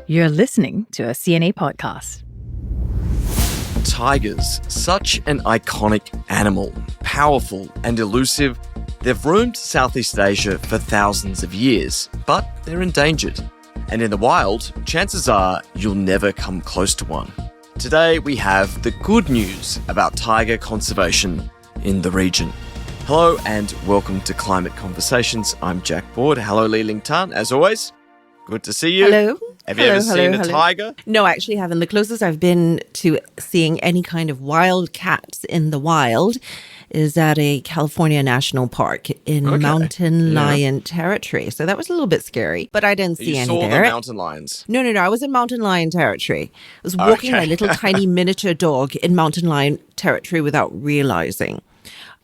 You're listening to a CNA podcast. Tigers, such an iconic animal, powerful and elusive. They've roamed Southeast Asia for thousands of years, but they're endangered. And in the wild, chances are you'll never come close to one. Today we have the good news about tiger conservation in the region. Hello and welcome to Climate Conversations. I'm Jack Board. Hello, Liling Tan, as always. Good to see you. Hello. Have you ever seen a tiger? No, I actually haven't. The closest I've been to seeing any kind of wild cats in the wild is at a California national park in Mountain Lion territory. So that was a little bit scary, but I didn't see any there. You saw the mountain lions? No. I was in Mountain Lion territory. I was walking my little tiny miniature dog in Mountain Lion territory without realizing.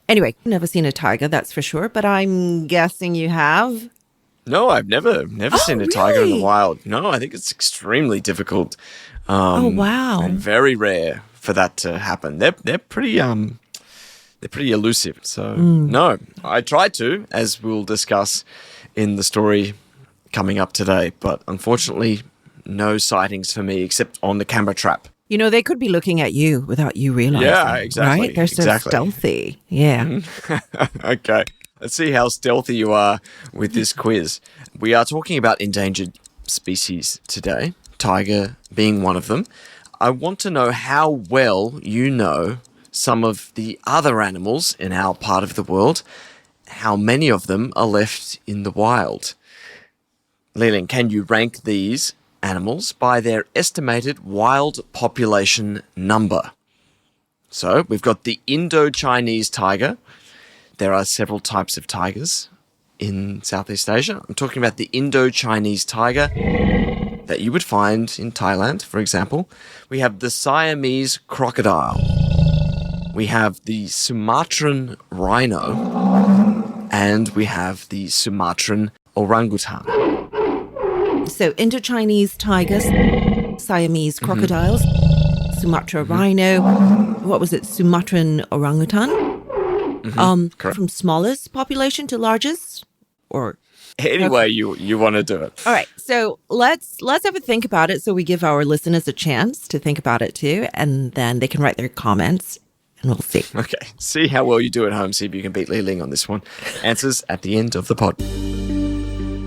Anyway, never seen a tiger, that's for sure, but I'm guessing you have. No, I've never seen a tiger in the wild. No, I think it's extremely difficult. Wow. And very rare for that to happen. They're pretty elusive. So no, I tried to, as we'll discuss in the story coming up today, but unfortunately, no sightings for me except on the camera trap. You know, they could be looking at you without you realizing. Yeah, exactly. Right? They're so stealthy. Yeah. Okay. Let's see how stealthy you are with this quiz. We are talking about endangered species today, tiger being one of them. I want to know how well you know some of the other animals in our part of the world. How many of them are left in the wild? Liling, can you rank these animals by their estimated wild population number? So we've got the Indo-Chinese tiger. There are several types of tigers in Southeast Asia. I'm talking about the Indo-Chinese tiger that you would find in Thailand, for example. We have the Siamese crocodile. We have the Sumatran rhino. And we have the Sumatran orangutan. So Indo-Chinese tigers, Siamese crocodiles, Sumatra rhino, what was it, Sumatran orangutan? From smallest population to largest, or any way you want to do it. All right, so let's have a think about it, so we give our listeners a chance to think about it too, and then they can write their comments, and we'll see. Okay, see how well you do at home. See if you can beat Liling on this one. Answers at the end of the pod.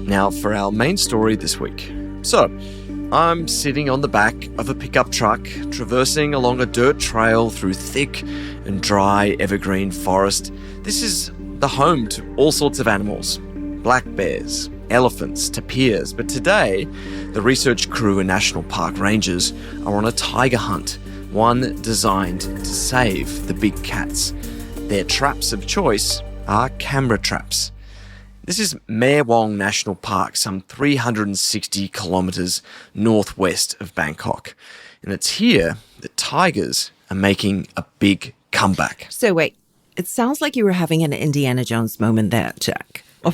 Now for our main story this week. So, I'm sitting on the back of a pickup truck, traversing along a dirt trail through thick and dry evergreen forest. This is the home to all sorts of animals, black bears, elephants, tapirs. But today, the research crew and national park rangers are on a tiger hunt, one designed to save the big cats. Their traps of choice are camera traps. This is Mae Wong National Park, some 360 kilometres northwest of Bangkok. And it's here that tigers are making a big comeback. So wait, it sounds like you were having an Indiana Jones moment there, Jack. Or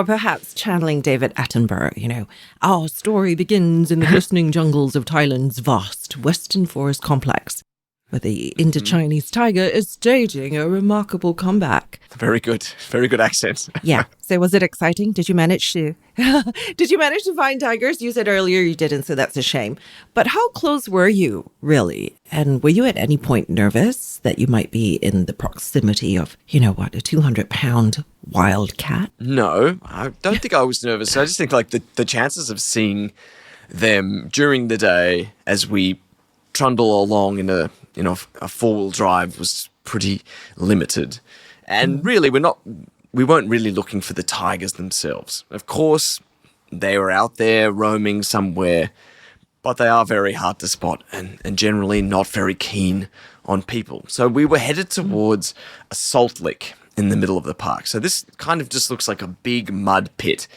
perhaps channeling David Attenborough, you know. Our story begins in the glistening jungles of Thailand's vast western forest complex, where the Indo-Chinese tiger is staging a remarkable comeback. Very good accent. Yeah. So was it exciting? Did you manage to find tigers? You said earlier you didn't, so that's a shame. But how close were you, really? And were you at any point nervous that you might be in the proximity of, a 200-pound wild cat? No, I don't think I was nervous. I just think like the chances of seeing them during the day as we trundle along in a four-wheel drive was pretty limited. And really, we weren't really looking for the tigers themselves. Of course, they were out there roaming somewhere, but they are very hard to spot and generally not very keen on people. So we were headed towards a salt lick in the middle of the park. So this kind of just looks like a big mud pit.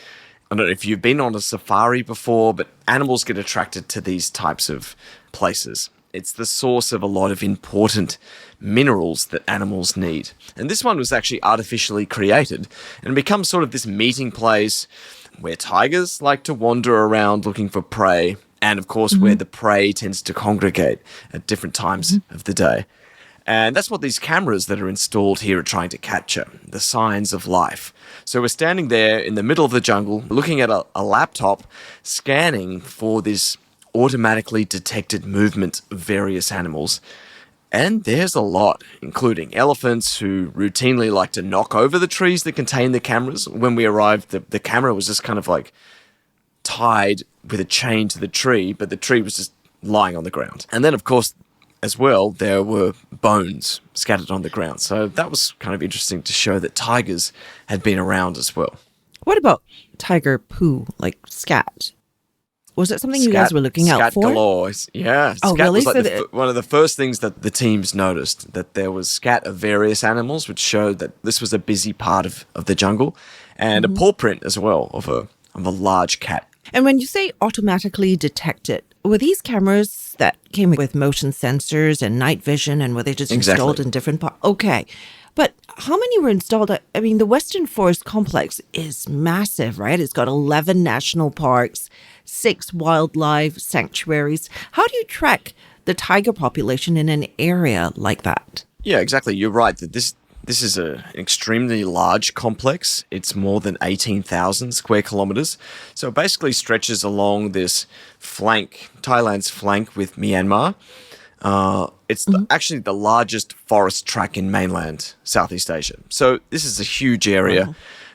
I don't know if you've been on a safari before, but animals get attracted to these types of places. It's the source of a lot of important minerals that animals need. And this one was actually artificially created and becomes sort of this meeting place where tigers like to wander around looking for prey, and of course where the prey tends to congregate at different times of the day. And that's what these cameras that are installed here are trying to capture, the signs of life. So we're standing there in the middle of the jungle, looking at a laptop, scanning for this automatically detected movement of various animals. And there's a lot, including elephants who routinely like to knock over the trees that contain the cameras. When we arrived, the camera was just kind of like tied with a chain to the tree, but the tree was just lying on the ground. And then, of course, as well, there were bones scattered on the ground. So that was kind of interesting to show that tigers had been around as well. What about tiger poo, like scat? Was it something you guys were looking out for? Scat galore. Yeah. Oh, scat really? was like one of the first things that the teams noticed, that there was scat of various animals, which showed that this was a busy part of the jungle, and a paw print as well of a large cat. And when you say automatically detect it, were these cameras that came with motion sensors and night vision, and were they just installed in different parts? Okay. But how many were installed? I mean, the Western Forest Complex is massive, right? It's got 11 national parks, 6 wildlife sanctuaries. How do you track the tiger population in an area like that? Yeah, exactly. You're right that this is an extremely large complex. It's more than 18,000 square kilometers. So it basically stretches along this flank, Thailand's flank with Myanmar. It's actually the largest forest tract in mainland Southeast Asia. So this is a huge area,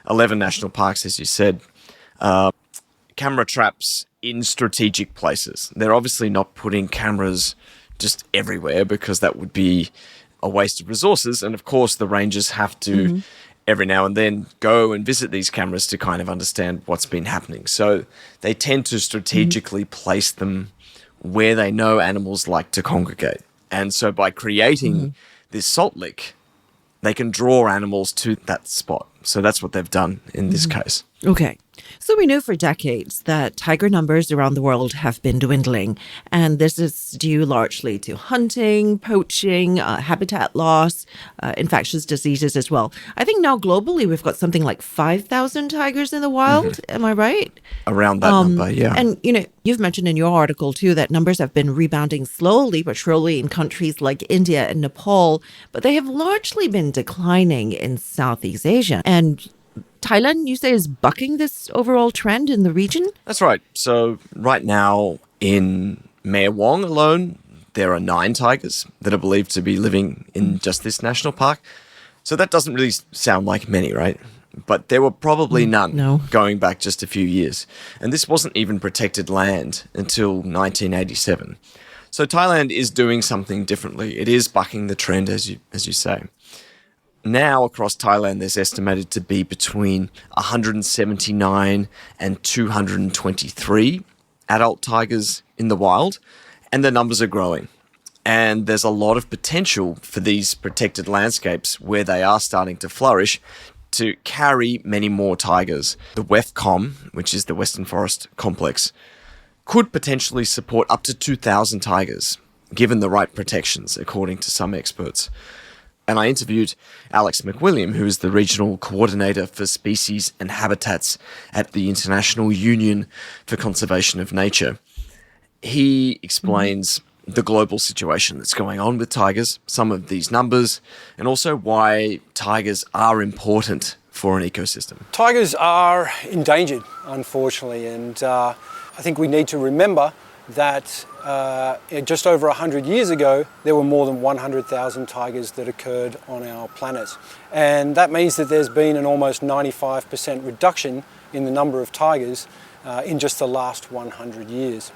11 national parks, as you said. Camera traps in strategic places. They're obviously not putting cameras just everywhere because that would be a waste of resources. And of course, the rangers have to every now and then go and visit these cameras to kind of understand what's been happening. So they tend to strategically place them where they know animals like to congregate. And so by creating this salt lick, they can draw animals to that spot. So that's what they've done in this case. Okay. So we know for decades that tiger numbers around the world have been dwindling, and this is due largely to hunting, poaching, habitat loss, infectious diseases as well. I think now globally we've got something like 5,000 tigers in the wild. Am I right? Around that number, yeah. And, you've mentioned in your article too that numbers have been rebounding slowly but surely in countries like India and Nepal, but they have largely been declining in Southeast Asia. And Thailand, you say, is bucking this overall trend in the region? That's right. So right now in Mae Wong alone, there are 9 tigers that are believed to be living in just this national park. So that doesn't really sound like many, right? But there were probably none going back just a few years. And this wasn't even protected land until 1987. So Thailand is doing something differently. It is bucking the trend, as you say. Now, across Thailand, there's estimated to be between 179 and 223 adult tigers in the wild, and the numbers are growing. And there's a lot of potential for these protected landscapes where they are starting to flourish to carry many more tigers. The WEFCOM, which is the Western Forest Complex, could potentially support up to 2,000 tigers, given the right protections, according to some experts. And I interviewed Alex McWilliam, who is the regional coordinator for species and habitats at the International Union for Conservation of Nature. He explains the global situation that's going on with tigers, some of these numbers, and also why tigers are important for an ecosystem. Tigers are endangered, unfortunately, and I think we need to remember that just over 100 years ago, there were more than 100,000 tigers that occurred on our planet. And that means that there's been an almost 95% reduction in the number of tigers in just the last 100 years.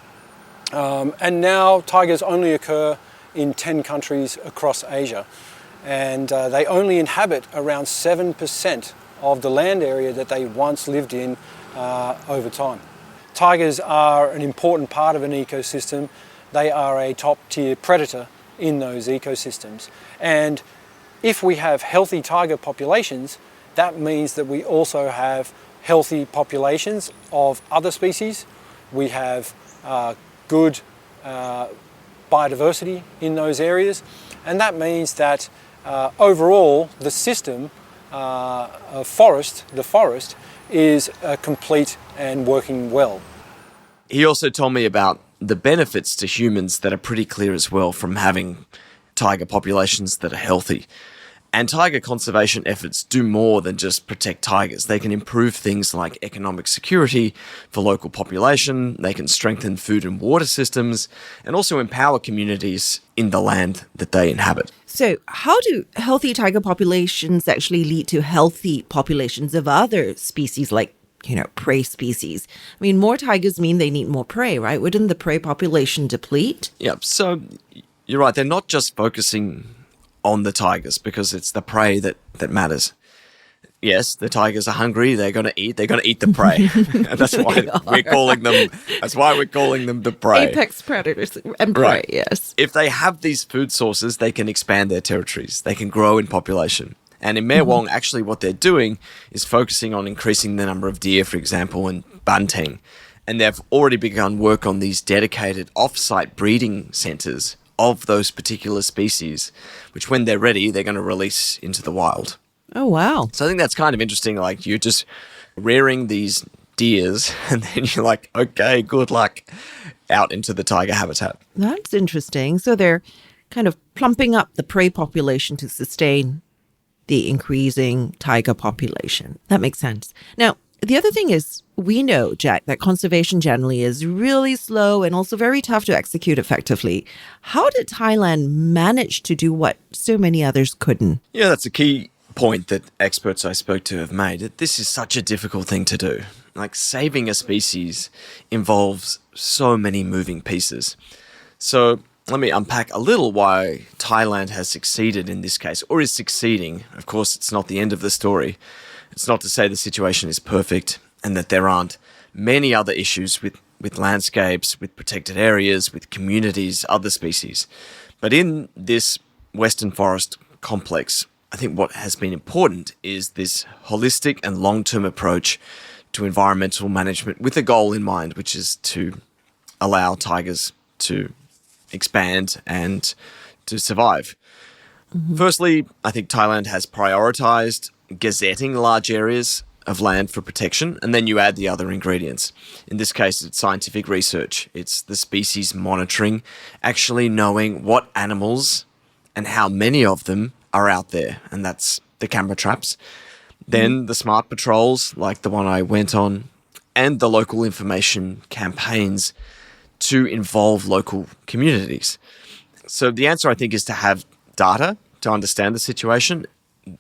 And now tigers only occur in 10 countries across Asia. And they only inhabit around 7% of the land area that they once lived in over time. Tigers are an important part of an ecosystem. They are a top-tier predator in those ecosystems. And if we have healthy tiger populations, that means that we also have healthy populations of other species. We have good biodiversity in those areas. And that means that overall, the system of the forest, is complete and working well. He also told me about the benefits to humans that are pretty clear as well from having tiger populations that are healthy. And tiger conservation efforts do more than just protect tigers. They can improve things like economic security for local population, they can strengthen food and water systems, and also empower communities in the land that they inhabit. So, how do healthy tiger populations actually lead to healthy populations of other species like, prey species? I mean, more tigers mean they need more prey, right? Wouldn't the prey population deplete? Yeah, so you're right. They're not just focusing on the tigers because it's the prey that matters. Yes, the tigers are hungry. They're going to eat the prey. And that's why we're calling them the prey. Apex predators and prey, Right. yes. If they have these food sources, they can expand their territories. They can grow in population. And in Mae Wong, actually what they're doing is focusing on increasing the number of deer, for example, and banteng. And they've already begun work on these dedicated off-site breeding centres of those particular species, which when they're ready, they're going to release into the wild. Oh, wow. So I think that's kind of interesting. Like, you're just rearing these deers and then you're like, okay, good luck out into the tiger habitat. That's interesting. So they're kind of plumping up the prey population to sustain the increasing tiger population. That makes sense. Now, the other thing is, we know, Jack, that conservation generally is really slow and also very tough to execute effectively. How did Thailand manage to do what so many others couldn't? Yeah, that's a key point that experts I spoke to have made. That this is such a difficult thing to do. Like, saving a species involves so many moving pieces. So let me unpack a little why Thailand has succeeded in this case, or is succeeding. Of course, it's not the end of the story. It's not to say the situation is perfect and that there aren't many other issues with landscapes, with protected areas, with communities, other species. But in this Western forest complex, I think what has been important is this holistic and long-term approach to environmental management with a goal in mind, which is to allow tigers to expand and to survive. Firstly, I think Thailand has prioritized gazetting large areas of land for protection, and then you add the other ingredients. In this case, it's scientific research. It's the species monitoring, actually knowing what animals and how many of them are out there, and that's the camera traps. Then the smart patrols, like the one I went on, and the local information campaigns to involve local communities. So the answer, I think, is to have data to understand the situation.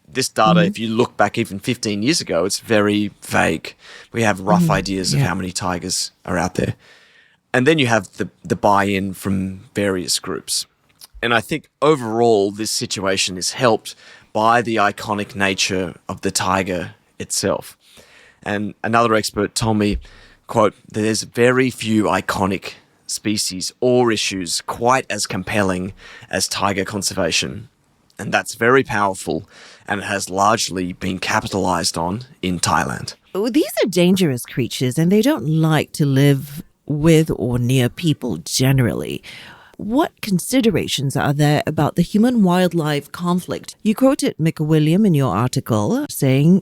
This data, if you look back even 15 years ago, it's very vague. We have rough ideas of how many tigers are out there. And then you have the buy-in from various groups. And I think overall, this situation is helped by the iconic nature of the tiger itself. And another expert told me, quote, there's very few iconic species or issues quite as compelling as tiger conservation. And that's very powerful, and it has largely been capitalized on in Thailand. Oh, these are dangerous creatures and they don't like to live with or near people generally. What considerations are there about the human-wildlife conflict? You quoted Mick William in your article saying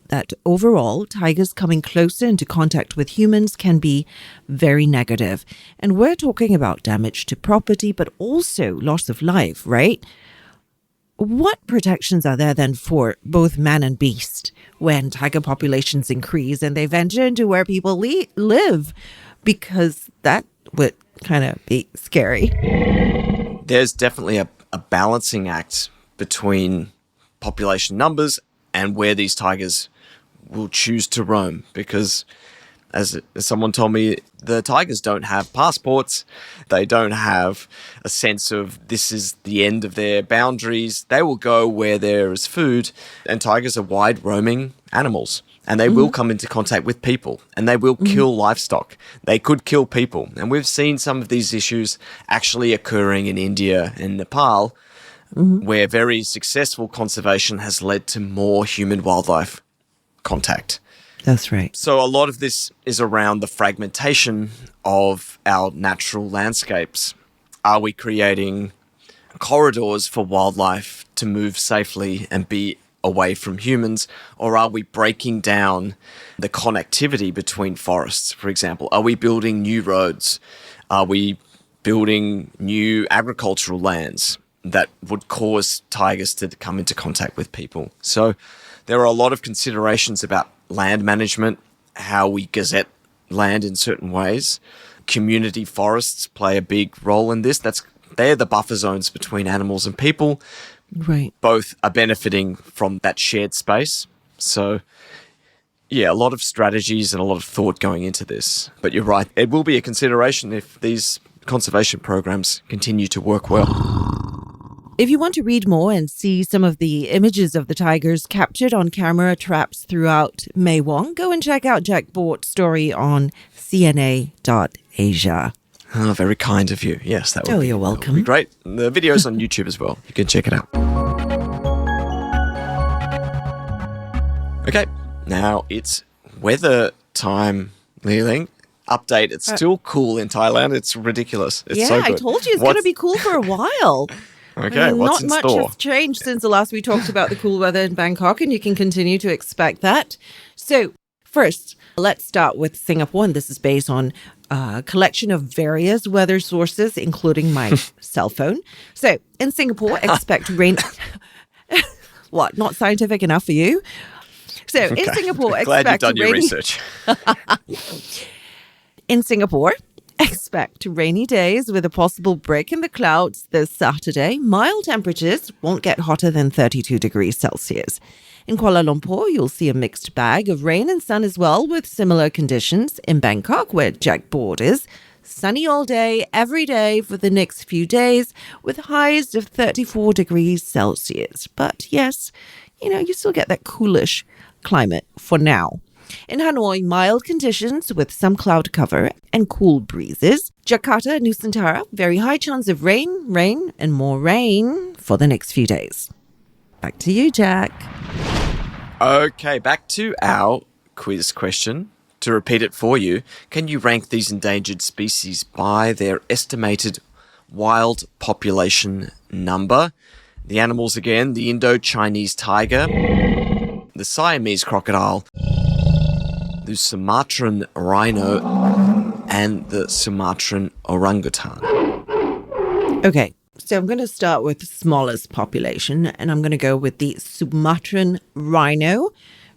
that overall, tigers coming closer into contact with humans can be very negative. And we're talking about damage to property, but also loss of life, right? What protections are there then for both man and beast when tiger populations increase and they venture into where people live? Because that would kind of be scary. There's definitely a balancing act between population numbers and where these tigers will choose to roam, because as someone told me, the tigers don't have passports. They don't have a sense of this is the end of their boundaries. They will go where there is food, and tigers are wide roaming animals, and they will come into contact with people, and they will kill livestock. They could kill people. And we've seen some of these issues actually occurring in India and Nepal, where very successful conservation has led to more human-wildlife contact. That's right. So a lot of this is around the fragmentation of our natural landscapes. Are we creating corridors for wildlife to move safely and be away from humans, or are we breaking down the connectivity between forests, for example? Are we building new roads? Are we building new agricultural lands? that would cause tigers to come into contact with people. So there are a lot of considerations about land management, how we gazette land in certain ways. Community forests play a big role in this. They're the buffer zones between animals and people. Right. Both are benefiting from that shared space. So, yeah, a lot of strategies and a lot of thought going into this. But you're right, it will be a consideration if these conservation programs continue to work well. If you want to read more and see some of the images of the tigers captured on camera traps throughout Mae Wong, go and check out Jack Bort's story on cna.asia. Oh, very kind of you. Yes, that would you're welcome. Be great. The video's on YouTube as well. You can check it out. Okay, now it's weather time, Liling. Update, it's still cool in Thailand. It's ridiculous. It's so good. I told you it's going to be cool for a while. Okay, what's not in much store? has changed since the last we talked about the cool weather in Bangkok, and you can continue to expect that. So first, let's start with Singapore, and this is based on a collection of various weather sources, including my cell phone. So in Singapore, expect rain. What, not scientific enough for you? So in Singapore, Glad you've expect done your rainy... research. In Singapore, expect rainy days with a possible break in the clouds this Saturday. Mild temperatures won't get hotter than 32 degrees Celsius. In Kuala Lumpur, you'll see a mixed bag of rain and sun as well, with similar conditions. In Bangkok, where Jack Board is, sunny all day, every day for the next few days, with highs of 34 degrees Celsius. But yes, you still get that coolish climate for now. In Hanoi, mild conditions with some cloud cover and cool breezes. Jakarta and Nusantara, very high chance of rain, and more rain for the next few days. Back to you, Jack. Okay, back to our quiz question. To repeat it for you, can you rank these endangered species by their estimated wild population number? The animals again, the Indo-Chinese tiger, the Siamese crocodile, the Sumatran rhino, and the Sumatran orangutan. Okay, so I'm going to start with the smallest population, and I'm going to go with the Sumatran rhino,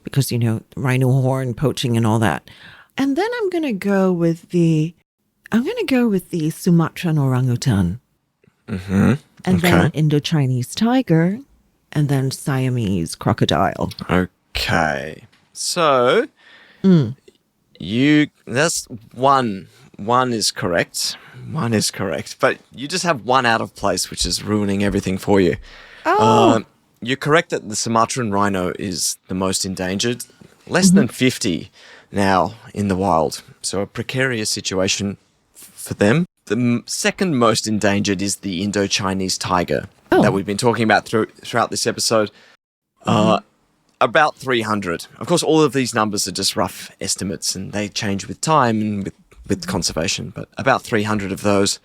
because, rhino horn poaching and all that. And then I'm going to go with the Sumatran orangutan. Mm-hmm. And then Indo-Chinese tiger, and then Siamese crocodile. Okay. So, that's one. One is correct. One is correct. But you just have one out of place, which is ruining everything for you. Oh. You're correct that the Sumatran rhino is the most endangered. Less than 50 now in the wild. So a precarious situation for them. The second most endangered is the Indo-Chinese tiger that we've been talking about throughout this episode. About 300. Of course, all of these numbers are just rough estimates and they change with time and with conservation, but about 300 of those.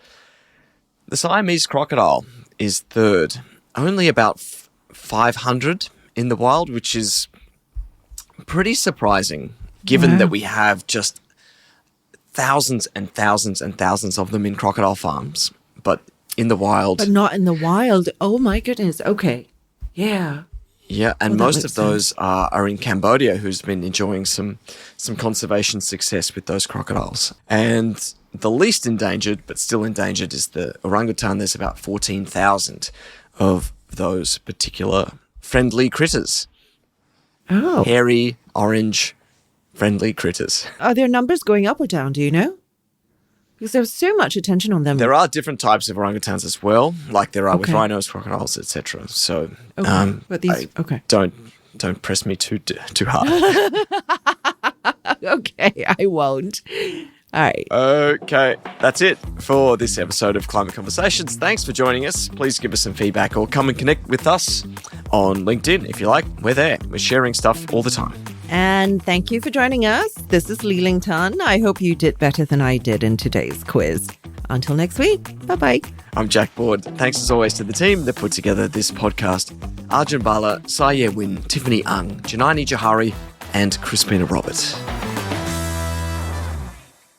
The Siamese crocodile is third. Only about 500 in the wild, which is pretty surprising, given that we have just thousands and thousands and thousands of them in crocodile farms, but in the wild. But not in the wild. Oh my goodness. Okay. Yeah. Yeah, and most of those are in Cambodia, who's been enjoying some conservation success with those crocodiles. And the least endangered, but still endangered, is the orangutan. There's about 14,000 of those particular friendly critters. Oh. Hairy, orange, friendly critters. Are their numbers going up or down, do you know? Because there's so much attention on them. There are different types of orangutans as well, like there are with rhinos, crocodiles, etc. So, but these, don't press me too hard. Okay, I won't. All right. Okay, that's it for this episode of Climate Conversations. Thanks for joining us. Please give us some feedback or come and connect with us on LinkedIn if you like. We're there. We're sharing stuff all the time. And thank you for joining us. This is Liling Tan. I hope you did better than I did in today's quiz. Until next week. Bye-bye. I'm Jack Board. Thanks as always to the team that put together this podcast. Arjun Bala, Saye Win, Tiffany Ang, Janani Johari, and Crispina Roberts.